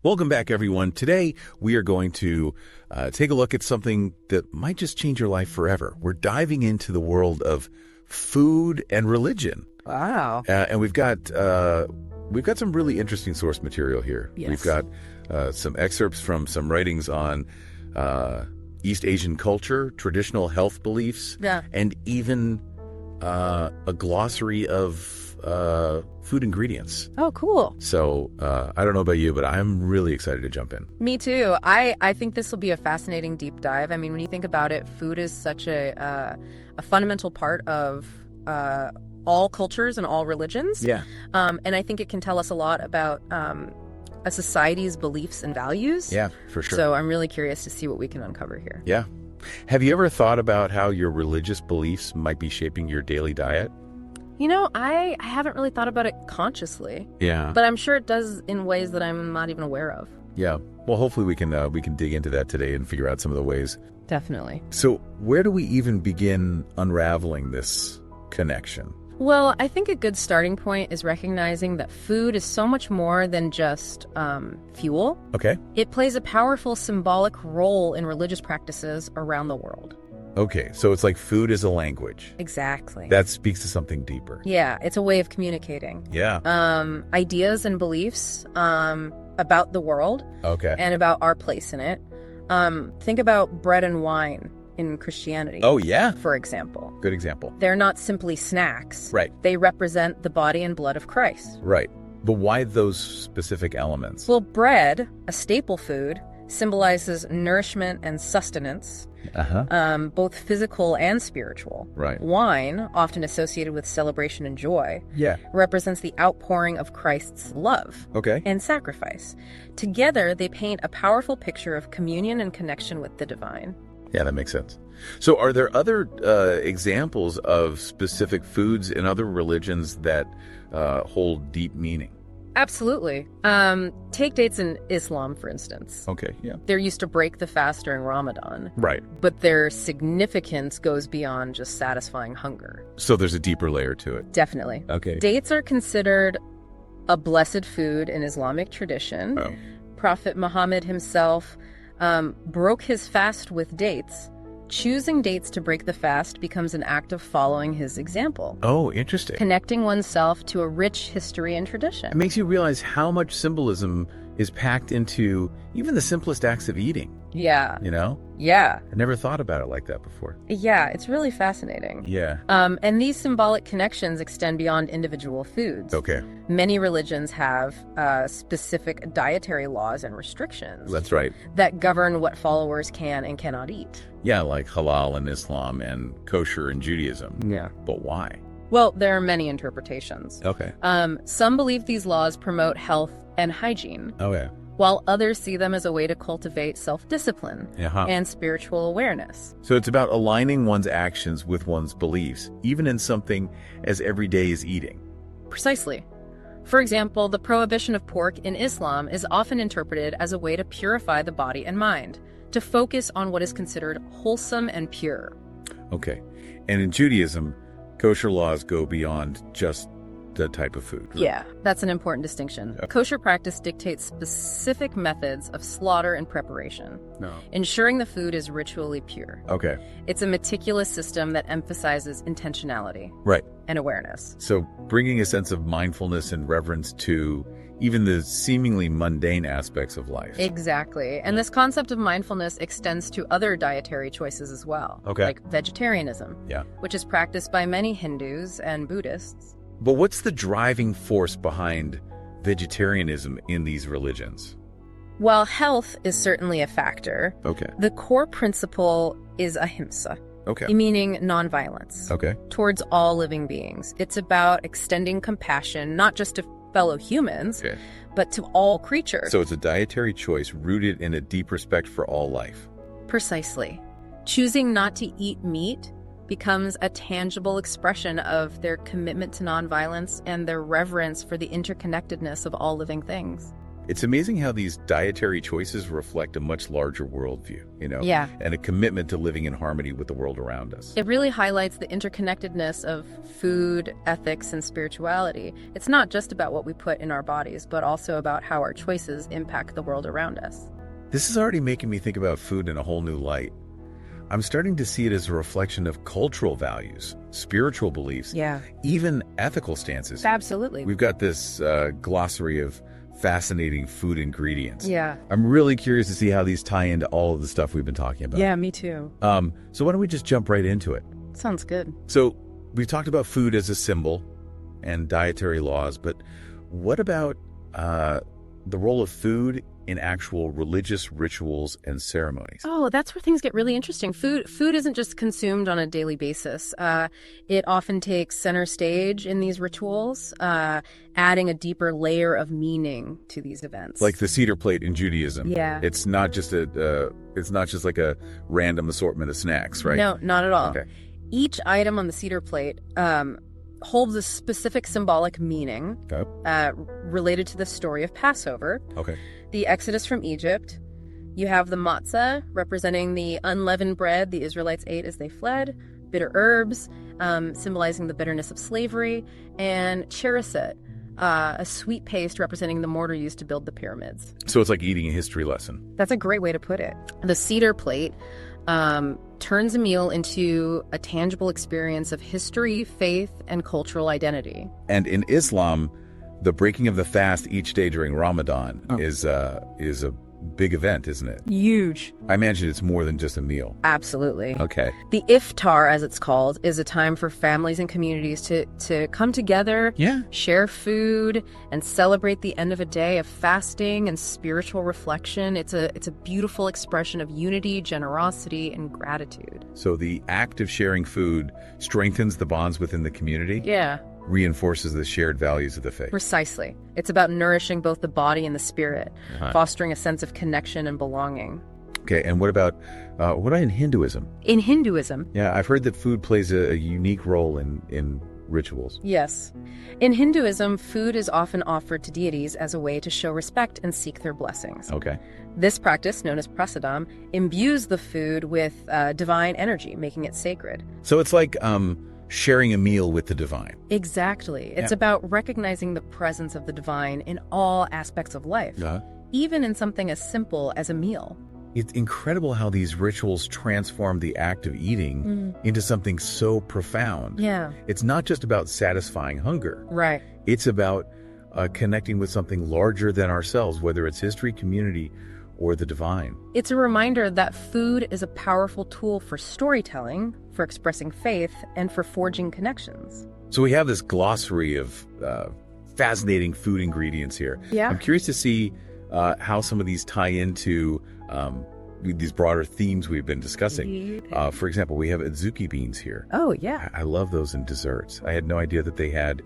Welcome back, everyone. Today, we are going to take a look at something that might just change your life forever. We're diving into the world of food and religion. Wow. And we've got some really interesting source material here. Yes. We've got some excerpts from some writings on East Asian culture, traditional health beliefs, and even a glossary of food ingredients. Oh, cool. So I don't know about you, but I'm really excited to jump in. Me too. I think this will be a fascinating deep dive. I mean, when you think about it, food is such a fundamental part of all cultures and all religions. Yeah. And I think it can tell us a lot about a society's beliefs and values. Yeah, for sure. So I'm really curious to see what we can uncover here. Yeah. Have you ever thought about how your religious beliefs might be shaping your daily diet? You know, I haven't really thought about it consciously. Yeah. But I'm sure it does in ways that I'm not even aware of. Yeah. Well, hopefully we can dig into that today and figure out some of the ways. Definitely. So where do we even begin unraveling this connection? Well, I think a good starting point is recognizing that food is so much more than just fuel. Okay. It plays a powerful symbolic role in religious practices around the world. Okay, so it's like food is a language. Exactly. That speaks to something deeper. Yeah, it's a way of communicating. Yeah. Ideas and beliefs about the world. Okay. And about our place in it. Think about bread and wine in Christianity. Oh, yeah? For example. Good example. They're not simply snacks. Right. They represent the body and blood of Christ. Right. But why those specific elements? Well, bread, a staple food, symbolizes nourishment and sustenance, both physical and spiritual. Right. Wine, often associated with celebration and joy, represents the outpouring of Christ's love and sacrifice. Together, they paint a powerful picture of communion and connection with the divine. Yeah, that makes sense. So are there other examples of specific foods in other religions that hold deep meaning? Absolutely. Take dates in Islam, for instance. Okay, yeah. They're used to break the fast during Ramadan. Right. But their significance goes beyond just satisfying hunger. So there's a deeper layer to it. Definitely. Okay. Dates are considered a blessed food in Islamic tradition. Oh. Prophet Muhammad himself broke his fast with dates. Choosing dates to break the fast becomes an act of following his example. Oh, interesting. Connecting oneself to a rich history and tradition. It makes you realize how much symbolism is packed into even the simplest acts of eating. Yeah. You know? Yeah. I never thought about it like that before. Yeah, it's really fascinating. Yeah. And these symbolic connections extend beyond individual foods. Okay. Many religions have specific dietary laws and restrictions. That's right. That govern what followers can and cannot eat. Yeah, like halal in Islam and kosher in Judaism. Yeah. But why? Well, there are many interpretations. Okay. Some believe these laws promote health and hygiene. Okay. While others see them as a way to cultivate self-discipline and spiritual awareness. So it's about aligning one's actions with one's beliefs, even in something as everyday as eating. Precisely. For example, the prohibition of pork in Islam is often interpreted as a way to purify the body and mind, to focus on what is considered wholesome and pure. Okay. And in Judaism, kosher laws go beyond just the type of food. Right? Yeah, that's an important distinction. Kosher practice dictates specific methods of slaughter and preparation, ensuring the food is ritually pure. Okay. It's a meticulous system that emphasizes intentionality and awareness. So bringing a sense of mindfulness and reverence to even the seemingly mundane aspects of life. Exactly. And this concept of mindfulness extends to other dietary choices as well, like vegetarianism, which is practiced by many Hindus and Buddhists. But what's the driving force behind vegetarianism in these religions? While health is certainly a factor, the core principle is ahimsa, meaning nonviolence, towards all living beings. It's about extending compassion, not just to fellow humans, but to all creatures. So it's a dietary choice rooted in a deep respect for all life. Precisely. Choosing not to eat meat becomes a tangible expression of their commitment to nonviolence and their reverence for the interconnectedness of all living things. It's amazing how these dietary choices reflect a much larger worldview, Yeah. and a commitment to living in harmony with the world around us. It really highlights the interconnectedness of food, ethics, and spirituality. It's not just about what we put in our bodies, but also about how our choices impact the world around us. This is already making me think about food in a whole new light. I'm starting to see it as a reflection of cultural values, spiritual beliefs, even ethical stances. Absolutely. We've got this glossary of fascinating food ingredients. Yeah. I'm really curious to see how these tie into all of the stuff we've been talking about. Yeah, me too. So why don't we just jump right into it? Sounds good. So we've talked about food as a symbol and dietary laws, but what about the role of food in actual religious rituals and ceremonies? Oh, that's where things get really interesting. Food isn't just consumed on a daily basis. It often takes center stage in these rituals, adding a deeper layer of meaning to these events. Like the Seder plate in Judaism. Yeah. It's not just like a random assortment of snacks, right? No, not at all. Okay. Each item on the Seder plate holds a specific symbolic meaning related to the story of Passover. Okay. The Exodus from Egypt. You have the matzah, representing the unleavened bread the Israelites ate as they fled, bitter herbs, symbolizing the bitterness of slavery, and cheriset, a sweet paste representing the mortar used to build the pyramids. So it's like eating a history lesson. That's a great way to put it. The Seder plate turns a meal into a tangible experience of history, faith, and cultural identity. And in Islam, the breaking of the fast each day during Ramadan is a big event, isn't it? Huge. I imagine it's more than just a meal. Absolutely. Okay. The iftar, as it's called, is a time for families and communities to come together, share food, and celebrate the end of a day of fasting and spiritual reflection. It's a beautiful expression of unity, generosity, and gratitude. So the act of sharing food strengthens the bonds within the community? Yeah. Reinforces the shared values of the faith. Precisely. It's about nourishing both the body and the spirit, fostering a sense of connection and belonging. Okay, and what about in Hinduism? In Hinduism? Yeah, I've heard that food plays a unique role in rituals. Yes. In Hinduism, food is often offered to deities as a way to show respect and seek their blessings. Okay. This practice, known as prasadam, imbues the food with divine energy, making it sacred. So it's like sharing a meal with the divine. Exactly. It's about recognizing the presence of the divine in all aspects of life, even in something as simple as a meal. It's incredible how these rituals transform the act of eating into something so profound. Yeah. It's not just about satisfying hunger. Right. It's about connecting with something larger than ourselves, whether it's history, community, or the divine. It's a reminder that food is a powerful tool for storytelling, for expressing faith, and for forging connections. So we have this glossary of fascinating food ingredients here. Yeah. I'm curious to see how some of these tie into these broader themes we've been discussing. For example, we have adzuki beans here. Oh, yeah. I love those in desserts. I had no idea that they had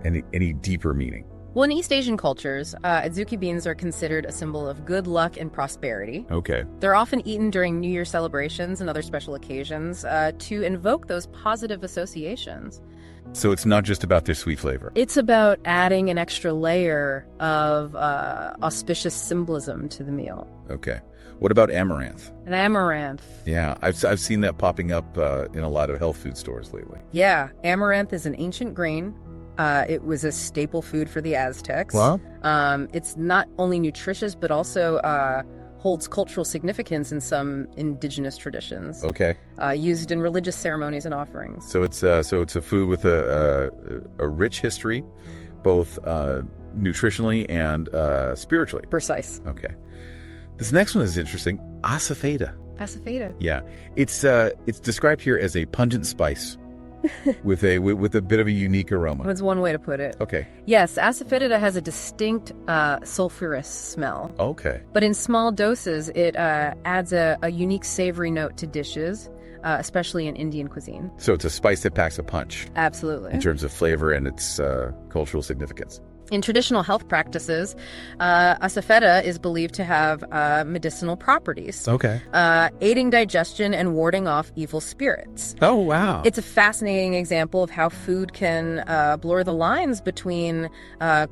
any deeper meaning. Well, in East Asian cultures, adzuki beans are considered a symbol of good luck and prosperity. Okay. They're often eaten during New Year celebrations and other special occasions to invoke those positive associations. So it's not just about their sweet flavor. It's about adding an extra layer of auspicious symbolism to the meal. Okay. What about amaranth? An amaranth. Yeah, I've seen that popping up in a lot of health food stores lately. Yeah, amaranth is an ancient grain. It was a staple food for the Aztecs. Wow. It's not only nutritious, but also holds cultural significance in some indigenous traditions. Okay. Used in religious ceremonies and offerings. So it's a food with a rich history, both nutritionally and spiritually. Precise. Okay. This next one is interesting. Asafeta. Asafeta. Yeah. It's described here as a pungent spice. with a bit of a unique aroma. That's one way to put it. Okay. Yes, asafoetida has a distinct sulfurous smell. Okay. But in small doses, it adds a unique savory note to dishes, especially in Indian cuisine. So it's a spice that packs a punch. Absolutely. In terms of flavor and its cultural significance. In traditional health practices, asafoetida is believed to have medicinal properties. Okay. Aiding digestion and warding off evil spirits. Oh, wow. It's a fascinating example of how food can blur the lines between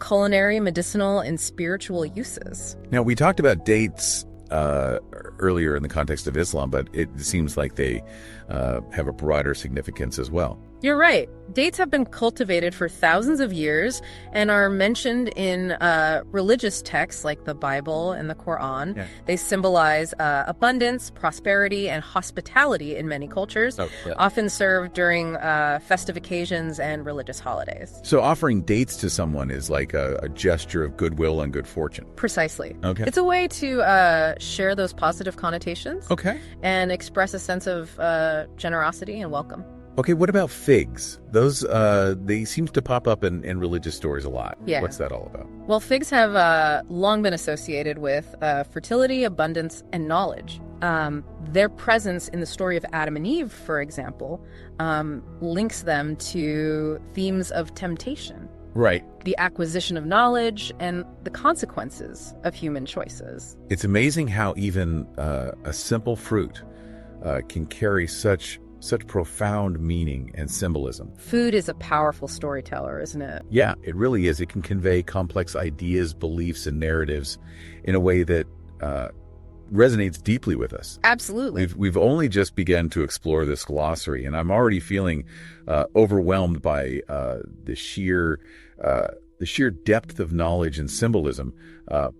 culinary, medicinal, and spiritual uses. Now, we talked about dates earlier in the context of Islam, but it seems like they have a broader significance as well. You're right. Dates have been cultivated for thousands of years and are mentioned in religious texts like the Bible and the Quran. Yeah. They symbolize abundance, prosperity, and hospitality in many cultures, often served during festive occasions and religious holidays. So offering dates to someone is like a gesture of goodwill and good fortune. Precisely. Okay. It's a way to share those positive connotations. Okay. And express a sense of generosity and welcome. Okay, what about figs? Those, they seem to pop up in religious stories a lot. Yeah. What's that all about? Well, figs have long been associated with fertility, abundance, and knowledge. Their presence in the story of Adam and Eve, for example, links them to themes of temptation. Right. The acquisition of knowledge and the consequences of human choices. It's amazing how even a simple fruit can carry such profound meaning and symbolism. Food is a powerful storyteller, isn't it? Yeah, it really is. It can convey complex ideas, beliefs, and narratives in a way that resonates deeply with us. Absolutely. We've only just begun to explore this glossary, and I'm already feeling overwhelmed by the sheer depth of knowledge and symbolism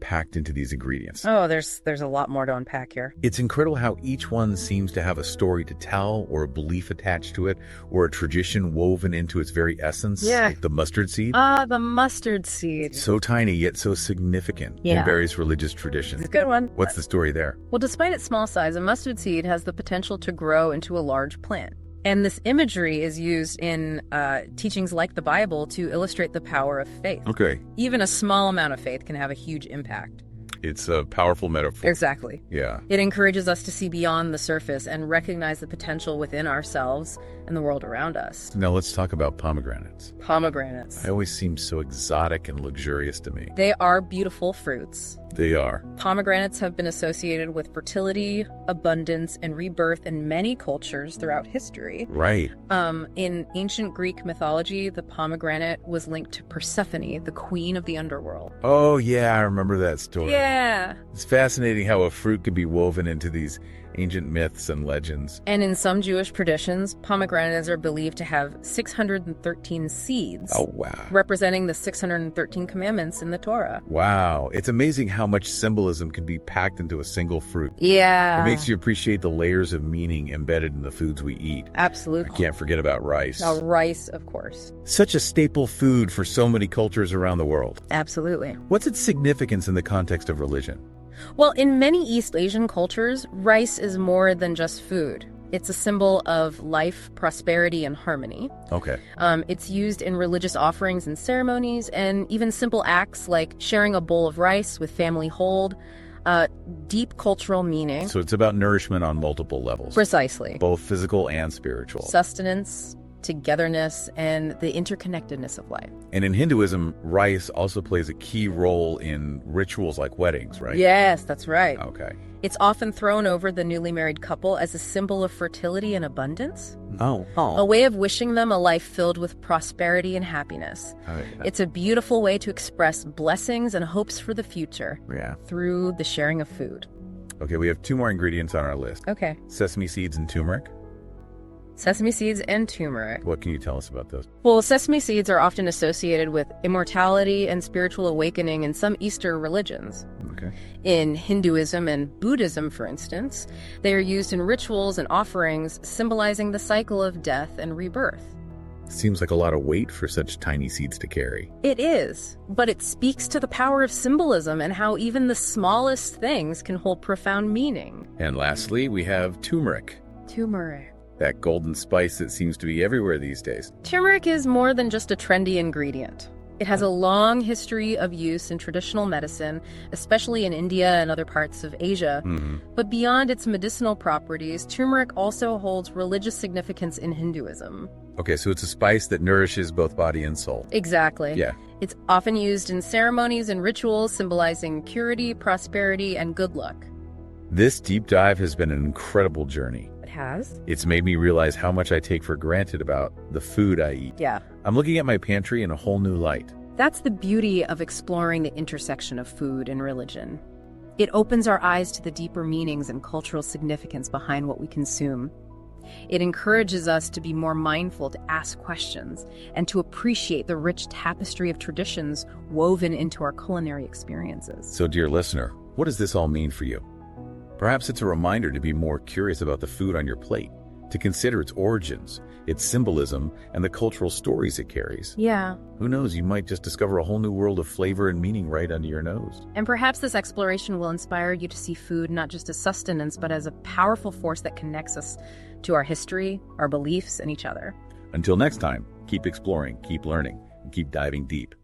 packed into these ingredients. Oh, there's a lot more to unpack here. It's incredible how each one seems to have a story to tell, or a belief attached to it, or a tradition woven into its very essence. Yeah. Like the mustard seed. The mustard seed. So tiny, yet so significant in various religious traditions. It's a good one. What's the story there? Well, despite its small size, a mustard seed has the potential to grow into a large plant. And this imagery is used in teachings like the Bible to illustrate the power of faith. Okay. Even a small amount of faith can have a huge impact. It's a powerful metaphor. Exactly. Yeah. It encourages us to see beyond the surface and recognize the potential within ourselves and the world around us. Now let's talk about pomegranates. Pomegranates. They always seem so exotic and luxurious to me. They are beautiful fruits. They are. Pomegranates have been associated with fertility, abundance, and rebirth in many cultures throughout history. Right. In ancient Greek mythology, the pomegranate was linked to Persephone, the queen of the underworld. Oh, yeah, I remember that story. Yeah. It's fascinating how a fruit can be woven into these ancient myths and legends. And in some Jewish traditions, pomegranates are believed to have 613 seeds. Oh, wow. Representing the 613 commandments in the Torah. Wow. It's amazing how much symbolism can be packed into a single fruit. Yeah. It makes you appreciate the layers of meaning embedded in the foods we eat. Absolutely. I can't forget about rice. Now, rice, of course. Such a staple food for so many cultures around the world. Absolutely. What's its significance in the context of religion? Well, in many East Asian cultures, rice is more than just food. It's a symbol of life, prosperity, and harmony. Okay. It's used in religious offerings and ceremonies, and even simple acts like sharing a bowl of rice with family hold. Deep cultural meaning. So it's about nourishment on multiple levels. Precisely. Both physical and spiritual. Sustenance, togetherness, and the interconnectedness of life. And in Hinduism, rice also plays a key role in rituals like weddings, right? Yes, that's right. Okay. It's often thrown over the newly married couple as a symbol of fertility and abundance. Oh. A way of wishing them a life filled with prosperity and happiness. Oh, yeah. It's a beautiful way to express blessings and hopes for the future through the sharing of food. Okay, we have 2 more ingredients on our list. Okay. Sesame seeds and turmeric. Sesame seeds and turmeric. What can you tell us about those? Well, sesame seeds are often associated with immortality and spiritual awakening in some Eastern religions. Okay. In Hinduism and Buddhism, for instance, they are used in rituals and offerings symbolizing the cycle of death and rebirth. Seems like a lot of weight for such tiny seeds to carry. It is, but it speaks to the power of symbolism and how even the smallest things can hold profound meaning. And lastly, we have turmeric. Turmeric. That golden spice that seems to be everywhere these days. Turmeric is more than just a trendy ingredient. It has a long history of use in traditional medicine, especially in India and other parts of Asia. Mm-hmm. But beyond its medicinal properties, turmeric also holds religious significance in Hinduism. Okay, so it's a spice that nourishes both body and soul. Exactly. Yeah. It's often used in ceremonies and rituals symbolizing purity, prosperity, and good luck. This deep dive has been an incredible journey. It has? It's made me realize how much I take for granted about the food I eat. Yeah. I'm looking at my pantry in a whole new light. That's the beauty of exploring the intersection of food and religion. It opens our eyes to the deeper meanings and cultural significance behind what we consume. It encourages us to be more mindful, to ask questions, and to appreciate the rich tapestry of traditions woven into our culinary experiences. So, dear listener, what does this all mean for you? Perhaps it's a reminder to be more curious about the food on your plate, to consider its origins, its symbolism, and the cultural stories it carries. Yeah. Who knows, you might just discover a whole new world of flavor and meaning right under your nose. And perhaps this exploration will inspire you to see food not just as sustenance, but as a powerful force that connects us to our history, our beliefs, and each other. Until next time, keep exploring, keep learning, and keep diving deep.